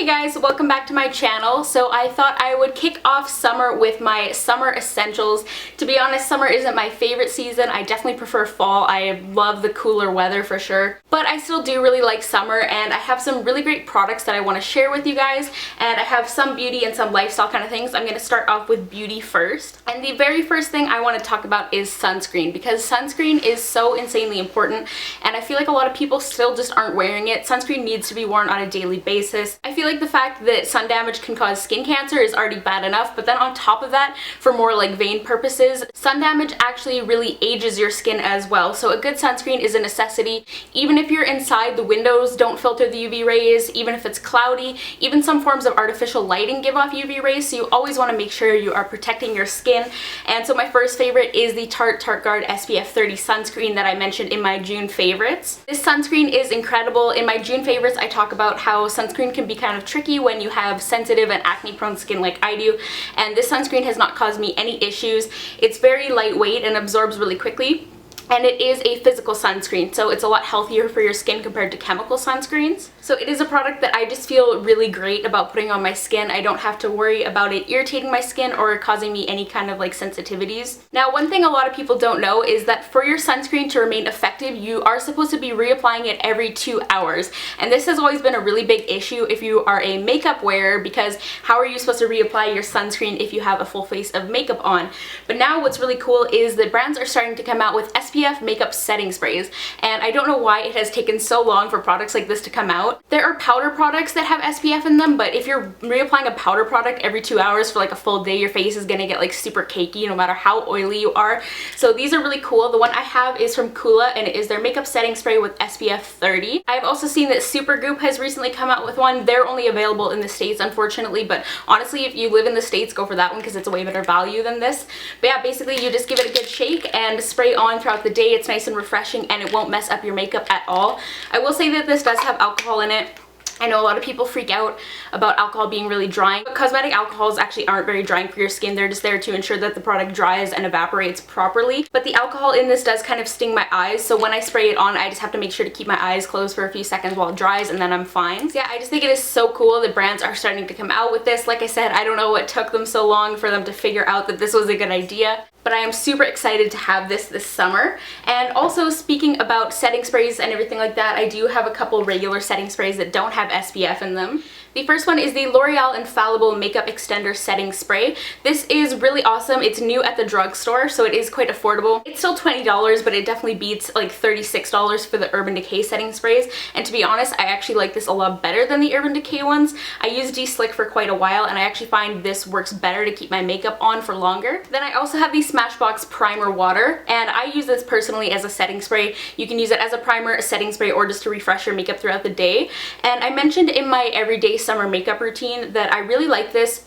guys, welcome back to my channel. So I thought I would kick off summer with my summer essentials. To be honest, summer isn't my favorite season. I definitely prefer fall. I love the cooler weather for sure. But I still do really like summer, and I have some really great products that I want to share with you guys. And I have some beauty and some lifestyle kind of things. I'm going to start off with beauty first. And the very first thing I want to talk about is sunscreen, because sunscreen is so insanely important, and I feel like a lot of people still just aren't wearing it. Sunscreen needs to be worn on a daily basis. I feel like the fact that sun damage can cause skin cancer is already bad enough, but then on top of that, for more like vain purposes, sun damage actually really ages your skin as well. So a good sunscreen is a necessity. Even if you're inside, the windows don't filter the UV rays, even if it's cloudy, even some forms of artificial lighting give off UV rays, so you always want to make sure you are protecting your skin. And so my first favorite is the Tarte Guard SPF 30 sunscreen that I mentioned in my June favorites. This sunscreen is incredible. In my June favorites, I talk about how sunscreen can be kind of tricky when you have sensitive and acne prone skin like I do, and this sunscreen has not caused me any issues. It's very lightweight and absorbs really quickly. And it is a physical sunscreen, so it's a lot healthier for your skin compared to chemical sunscreens. So it is a product that I just feel really great about putting on my skin. I don't have to worry about it irritating my skin or causing me any kind of like sensitivities. Now, one thing a lot of people don't know is that for your sunscreen to remain effective, you are supposed to be reapplying it every 2 hours. And this has always been a really big issue if you are a makeup wearer, because how are you supposed to reapply your sunscreen if you have a full face of makeup on? But now what's really cool is that brands are starting to come out with SPF makeup setting sprays, and I don't know why it has taken so long for products like this to come out. There are powder products that have SPF in them, but if you're reapplying a powder product every 2 hours for like a full day, your face is gonna get like super cakey no matter how oily you are. So these are really cool. The one I have is from Coola, and it is their makeup setting spray with SPF 30. I've also seen that Supergoop has recently come out with one. They're only available in the States, unfortunately, but honestly, if you live in the States, go for that one because it's a way better value than this. But yeah, basically you just give it a good shake and spray on throughout the day. It's nice and refreshing, and it won't mess up your makeup at all. I will say that this does have alcohol in it. I know a lot of people freak out about alcohol being really drying, but cosmetic alcohols actually aren't very drying for your skin. They're just there to ensure that the product dries and evaporates properly. But the alcohol in this does kind of sting my eyes, so when I spray it on, I just have to make sure to keep my eyes closed for a few seconds while it dries, and then I'm fine. So yeah, I just think it is so cool that brands are starting to come out with this. Like I said, I don't know what took them so long for them to figure out that this was a good idea, but I am super excited to have this summer. And also, speaking about setting sprays and everything like that, I do have a couple regular setting sprays that don't have SPF in them. The first one is the L'Oreal Infallible Makeup Extender Setting Spray. This is really awesome. It's new at the drugstore, so it is quite affordable. It's still $20, but it definitely beats like $36 for the Urban Decay setting sprays. And to be honest, I actually like this a lot better than the Urban Decay ones. I used D-Slick for quite a while, and I actually find this works better to keep my makeup on for longer. Then I also have the Smashbox Primer Water, and I use this personally as a setting spray. You can use it as a primer, a setting spray, or just to refresh your makeup throughout the day. And I mentioned in my everyday summer makeup routine that I really like this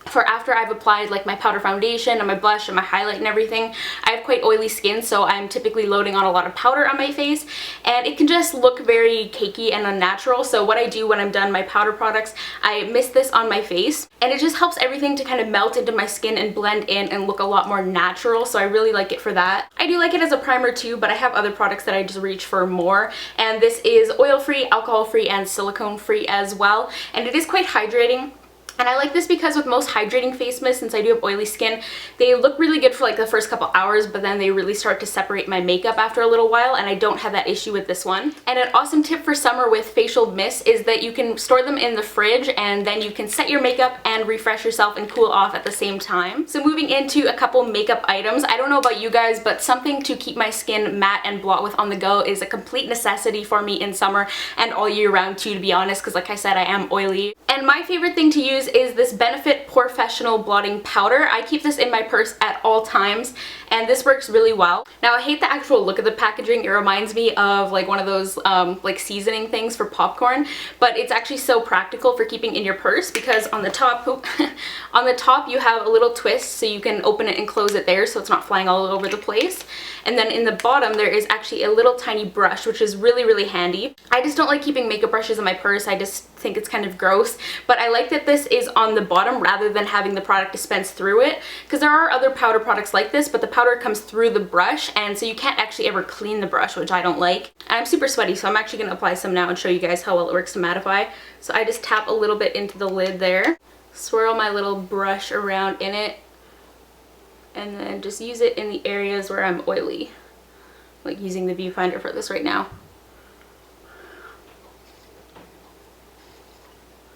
for after I've applied like my powder foundation and my blush and my highlight and everything. I have quite oily skin, so I'm typically loading on a lot of powder on my face, and it can just look very cakey and unnatural. So what I do when I'm done my powder products, I mist this on my face, and it just helps everything to kind of melt into my skin and blend in and look a lot more natural, so I really like it for that. I do like it as a primer too, but I have other products that I just reach for more, and this is oil-free, alcohol-free, and silicone-free as well, and it is quite hydrating. And I like this because with most hydrating face mists, since I do have oily skin, they look really good for like the first couple hours, but then they really start to separate my makeup after a little while, and I don't have that issue with this one. And an awesome tip for summer with facial mists is that you can store them in the fridge, and then you can set your makeup and refresh yourself and cool off at the same time. So moving into a couple makeup items, I don't know about you guys, but something to keep my skin matte and blot with on the go is a complete necessity for me in summer and all year round too, to be honest, because like I said, I am oily. And my favorite thing to use is this Benefit Professional Blotting Powder. I keep this in my purse at all times, and this works really well. Now, I hate the actual look of the packaging. It reminds me of like one of those like seasoning things for popcorn, but it's actually so practical for keeping in your purse, because on the top, on the top you have a little twist so you can open it and close it there so it's not flying all over the place. And then in the bottom there is actually a little tiny brush, which is really, really handy. I just don't like keeping makeup brushes in my purse. I just think it's kind of gross, but I like that this is on the bottom rather than having the product dispense through it, because there are other powder products like this, but the powder comes through the brush, and so you can't actually ever clean the brush, which I don't like. And I'm super sweaty, so I'm actually going to apply some now and show you guys how well it works to mattify. So I just tap a little bit into the lid there, swirl my little brush around in it, and then just use it in the areas where I'm oily, like using the viewfinder for this right now.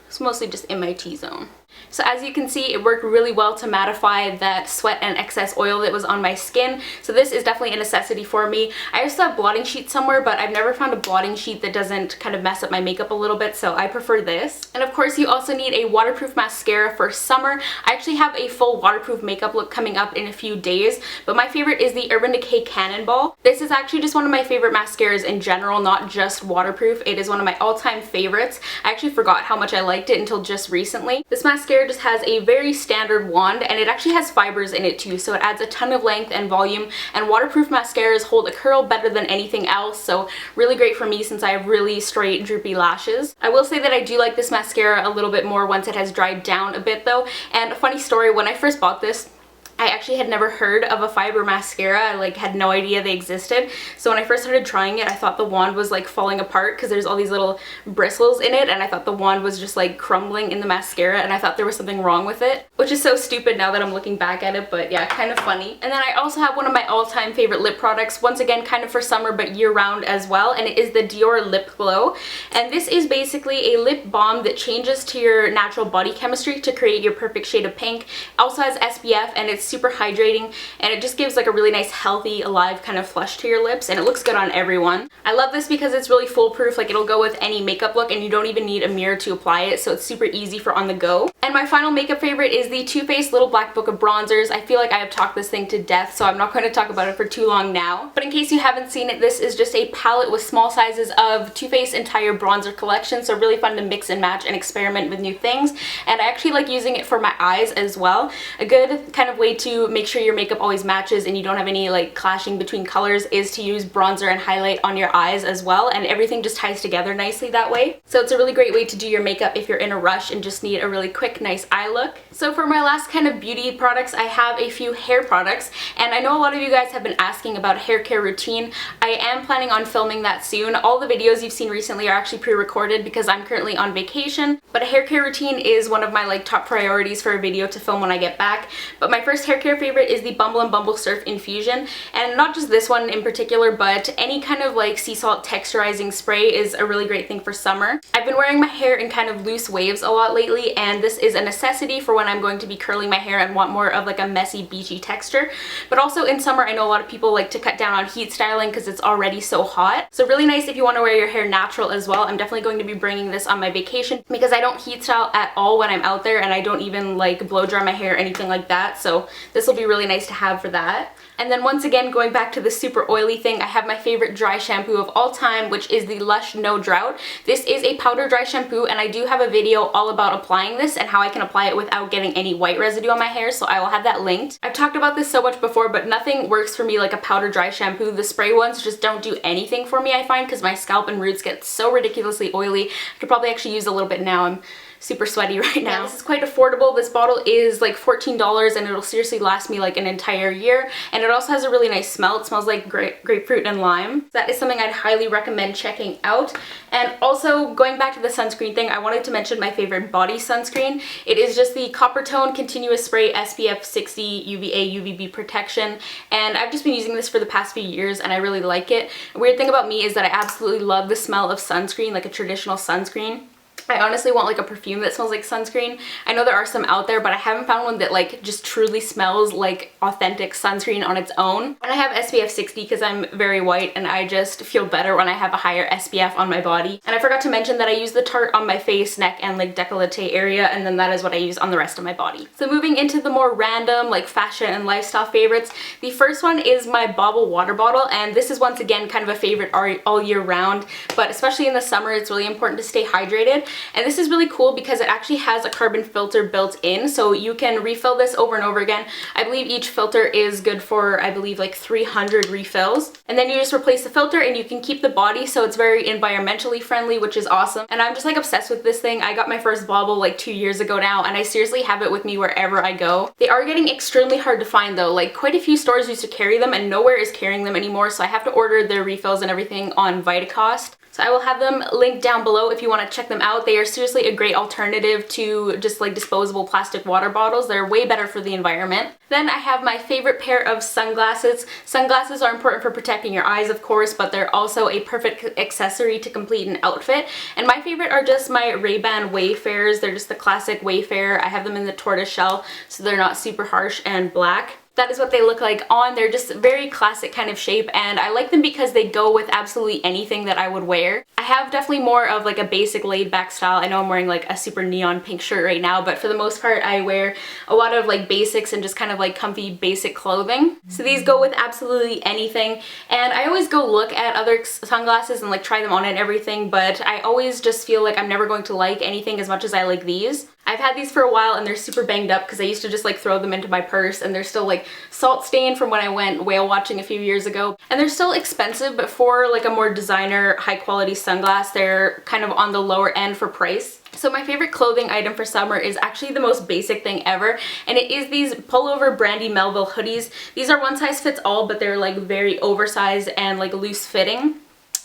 It's mostly just in my T-zone. So as you can see, it worked really well to mattify that sweat and excess oil that was on my skin. So this is definitely a necessity for me. I also have blotting sheet somewhere, but I've never found a blotting sheet that doesn't kind of mess up my makeup a little bit, so I prefer this. And of course, you also need a waterproof mascara for summer. I actually have a full waterproof makeup look coming up in a few days, but my favorite is the Urban Decay Cannonball. This is actually just one of my favorite mascaras in general, not just waterproof. It is one of my all-time favorites. I actually forgot how much I liked it until just recently. This mascara just has a very standard wand, and it actually has fibers in it too, so it adds a ton of length and volume, and waterproof mascaras hold a curl better than anything else, so really great for me since I have really straight droopy lashes. I will say that I do like this mascara a little bit more once it has dried down a bit though. And a funny story, when I first bought this, I actually had never heard of a fiber mascara. I like had no idea they existed. So when I first started trying it, I thought the wand was like falling apart because there's all these little bristles in it, and I thought the wand was just like crumbling in the mascara, and I thought there was something wrong with it, which is so stupid now that I'm looking back at it, but yeah, kind of funny. And then I also have one of my all-time favorite lip products, once again kind of for summer but year-round as well, and it is the Dior Lip Glow. And this is basically a lip balm that changes to your natural body chemistry to create your perfect shade of pink. It also has SPF, and it's super hydrating, and it just gives like a really nice healthy alive kind of flush to your lips, and it looks good on everyone. I love this because it's really foolproof, like it'll go with any makeup look and you don't even need a mirror to apply it, so it's super easy for on the go. And my final makeup favorite is the Too Faced Little Black Book of Bronzers. I feel like I have talked this thing to death, so I'm not going to talk about it for too long now. But in case you haven't seen it, this is just a palette with small sizes of Too Faced entire bronzer collection, so really fun to mix and match and experiment with new things. And I actually like using it for my eyes as well. A good kind of way to make sure your makeup always matches and you don't have any like clashing between colors is to use bronzer and highlight on your eyes as well, and everything just ties together nicely that way. So it's a really great way to do your makeup if you're in a rush and just need a really quick, nice eye look. So for my last kind of beauty products, I have a few hair products, and I know a lot of you guys have been asking about hair care routine. I am planning on filming that soon. All the videos you've seen recently are actually pre-recorded because I'm currently on vacation, but a hair care routine is one of my like top priorities for a video to film when I get back. But my first hair care favorite is the Bumble & Bumble Surf Infusion, and not just this one in particular, but any kind of like sea salt texturizing spray is a really great thing for summer. I've been wearing my hair in kind of loose waves a lot lately, and this is a necessity for when I'm going to be curling my hair and want more of like a messy beachy texture. But also in summer, I know a lot of people like to cut down on heat styling because it's already so hot. So really nice if you want to wear your hair natural as well. I'm definitely going to be bringing this on my vacation because I don't heat style at all when I'm out there, and I don't even like blow dry my hair or anything like that. So this will be really nice to have for that. And then once again, going back to the super oily thing, I have my favorite dry shampoo of all time, which is the Lush No Drought. This is a powder dry shampoo, and I do have a video all about applying this and how I can apply it without getting any white residue on my hair, so I will have that linked. I've talked about this so much before, but nothing works for me like a powder dry shampoo. The spray ones just don't do anything for me, I find, because my scalp and roots get so ridiculously oily. I could probably actually use a little bit now. I'm super sweaty right now. Yeah, this is quite affordable. This bottle is like $14, and it'll seriously last me like an entire year, and it also has a really nice smell. It smells like grapefruit and lime. That is something I'd highly recommend checking out. And also, going back to the sunscreen thing, I wanted to mention my favorite body sunscreen. It is just the Copper Tone Continuous Spray SPF 60 UVA UVB protection, and I've just been using this for the past few years and I really like it. The weird thing about me is that I absolutely love the smell of sunscreen, like a traditional sunscreen. I honestly want like a perfume that smells like sunscreen. I know there are some out there, but I haven't found one that like just truly smells like authentic sunscreen on its own. And I have SPF 60 because I'm very white and I just feel better when I have a higher SPF on my body. And I forgot to mention that I use the Tarte on my face, neck, and like décolleté area, and then that is what I use on the rest of my body. So moving into the more random like fashion and lifestyle favorites, the first one is my Bobble water bottle, and this is once again kind of a favorite all year round, but especially in the summer it's really important to stay hydrated. And this is really cool because it actually has a carbon filter built in, so you can refill this over and over again. I believe each filter is good for, I believe, like 300 refills. And then you just replace the filter and you can keep the body, so it's very environmentally friendly, which is awesome. And I'm just like obsessed with this thing. I got my first bauble like 2 years ago now, and I seriously have it with me wherever I go. They are getting extremely hard to find though. Like quite a few stores used to carry them and nowhere is carrying them anymore, so I have to order their refills and everything on VITACOST. So I will have them linked down below if you want to check them out. They are seriously a great alternative to just like disposable plastic water bottles. They're way better for the environment. Then I have my favorite pair of sunglasses. Sunglasses are important for protecting your eyes, of course, but they're also a perfect accessory to complete an outfit. And my favorite are just my Ray-Ban Wayfarers. They're just the classic Wayfarer. I have them in the tortoise shell, so they're not super harsh and black. That is what they look like on. They're just very classic kind of shape, and I like them because they go with absolutely anything that I would wear. I have definitely more of like a basic laid back style. I know I'm wearing like a super neon pink shirt right now, but for the most part I wear a lot of like basics and just kind of like comfy basic clothing. So these go with absolutely anything, and I always go look at other sunglasses and like try them on and everything, but I always just feel like I'm never going to like anything as much as I like these. I've had these for a while and they're super banged up because I used to just like throw them into my purse, and they're still like salt stained from when I went whale watching a few years ago. And they're still expensive, but for like a more designer high quality sunglass, they're kind of on the lower end for price. So my favorite clothing item for summer is actually the most basic thing ever, and it is these pullover Brandy Melville hoodies. These are one size fits all, but they're like very oversized and like loose fitting.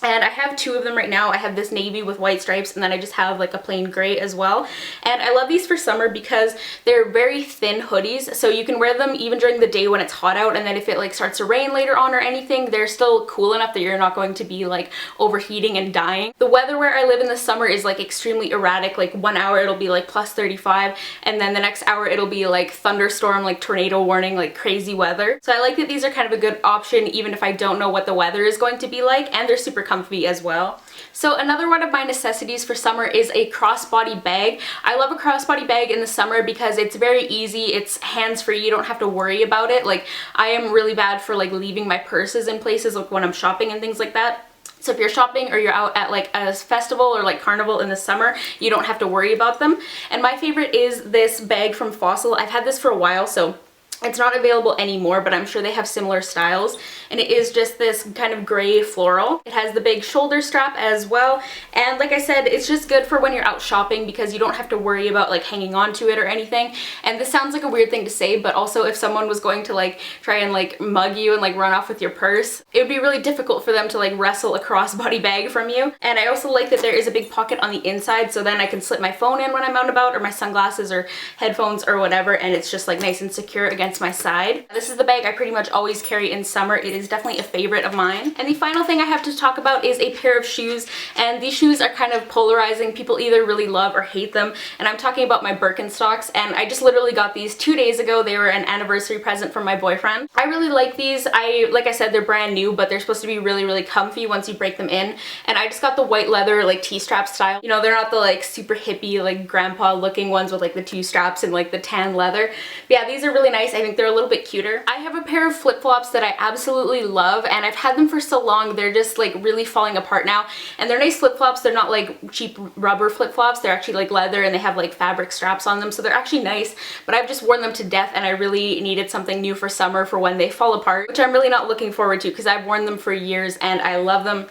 And I have two of them right now. I have this navy with white stripes, and then I just have like a plain gray as well. And I love these for summer because they're very thin hoodies, so you can wear them even during the day when it's hot out, and then if it like starts to rain later on or anything, they're still cool enough that you're not going to be like overheating and dying. The weather where I live in the summer is like extremely erratic. Like 1 hour it'll be like plus 35, and then the next hour it'll be like thunderstorm, like tornado warning, like crazy weather. So I like that these are kind of a good option even if I don't know what the weather is going to be like, and they're super comfy as well. So another one of my necessities for summer is a crossbody bag. I love a crossbody bag in the summer because it's very easy, it's hands-free, you don't have to worry about it. Like I am really bad for like leaving my purses in places like when I'm shopping and things like that. So if you're shopping or you're out at like a festival or like carnival in the summer, you don't have to worry about them. And my favorite is this bag from Fossil. I've had this for a while, so it's not available anymore, but I'm sure they have similar styles, and it is just this kind of gray floral. It has the big shoulder strap as well, and like I said, it's just good for when you're out shopping because you don't have to worry about like hanging on to it or anything. And this sounds like a weird thing to say, but also if someone was going to like try and like mug you and like run off with your purse, it would be really difficult for them to like wrestle a crossbody bag from you. And I also like that there is a big pocket on the inside, so then I can slip my phone in when I'm out and about, or my sunglasses or headphones or whatever, and it's just like nice and secure against my side. This is the bag I pretty much always carry in summer. It is definitely a favorite of mine. And the final thing I have to talk about is a pair of shoes, and these shoes are kind of polarizing. People either really love or hate them, and I'm talking about my Birkenstocks, and I just literally got these 2 days ago. They were an anniversary present from my boyfriend. I really like these. Like I said, they're brand new, but they're supposed to be really, really comfy once you break them in. And I just got the white leather like T-strap style. You know, they're not the like super hippie like grandpa looking ones with like the 2 straps and like the tan leather. But yeah, these are really nice. I think they're a little bit cuter. I have a pair of flip-flops that I absolutely love, and I've had them for so long they're just like really falling apart now. And they're nice flip-flops. They're not like cheap rubber flip-flops. They're actually like leather, and they have like fabric straps on them, so they're actually nice. But I've just worn them to death, and I really needed something new for summer for when they fall apart, which I'm really not looking forward to because I've worn them for years and I love them.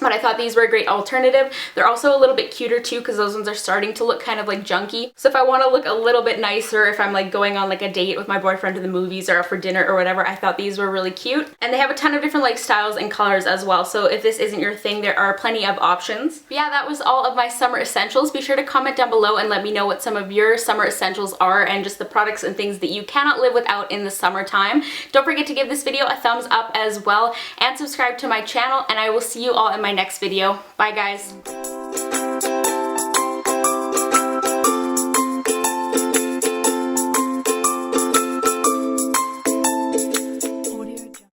But I thought these were a great alternative. They're also a little bit cuter too because those ones are starting to look kind of like junky. So if I want to look a little bit nicer, if I'm like going on like a date with my boyfriend to the movies or out for dinner or whatever, I thought these were really cute. And they have a ton of different like styles and colors as well. So if this isn't your thing, there are plenty of options. But yeah, that was all of my summer essentials. Be sure to comment down below and let me know what some of your summer essentials are and just the products and things that you cannot live without in the summertime. Don't forget to give this video a thumbs up as well and subscribe to my channel, and I will see you all in my next video. Bye guys.